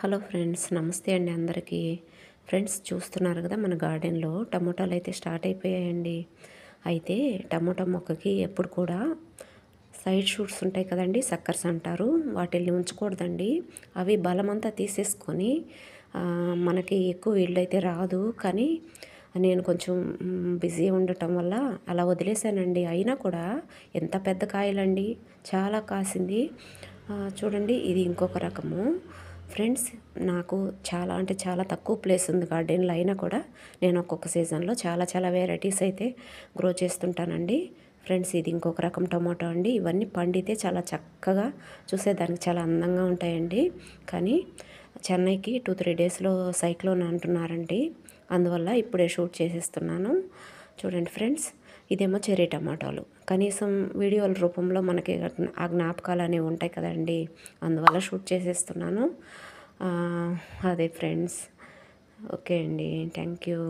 Hello friends, నమస్తే అండి అందరికీ. ఫ్రెండ్స్, చూస్తున్నారు కదా మన గార్డెన్లో టమోటాలు అయితే స్టార్ట్ అయిపోయాయండి. అయితే టమోటా మొక్కకి ఎప్పుడు కూడా సైడ్ షూట్స్ ఉంటాయి కదండి, సక్కర్స్ అంటారు. వాటిల్ని ఉంచకూడదండి. అవి బలమంతా తీసేసుకొని మనకి ఎక్కువ ఈల్డ్ అయితే రాదు. కానీ నేను కొంచెం బిజీ ఉండటం వల్ల అలా వదిలేశానండి. అయినా కూడా ఎంత పెద్ద కాయలండి, చాలా కాసింది. చూడండి, ఇది ఇంకొక రకము. ఫ్రెండ్స్, నాకు చాలా అంటే చాలా తక్కువ ప్లేస్ ఉంది గార్డెన్లో. అయినా కూడా నేను ఒక్కొక్క సీజన్లో చాలా వెరైటీస్ అయితే గ్రో చేస్తుంటానండి. ఫ్రెండ్స్, ఇది ఇంకొక రకం టమాటో అండి. ఇవన్నీ పండితే చాలా చక్కగా చూసేదానికి చాలా అందంగా ఉంటాయండి. కానీ చెన్నైకి 2-3 డేస్లో సైక్లోన్ అంటున్నారండి. అందువల్ల ఇప్పుడే షూట్ చేసేస్తున్నాను. చూడండి ఫ్రెండ్స్, ఇదేమో చెర్రీ టమాటాలు. కనీసం వీడియోల రూపంలో మనకి ఆ జ్ఞాపకాలు అనేవి ఉంటాయి కదండి. అందువల్ల షూట్ చేసేస్తున్నాను. అదే ఫ్రెండ్స్. ఓకే అండి, థ్యాంక్ యూ.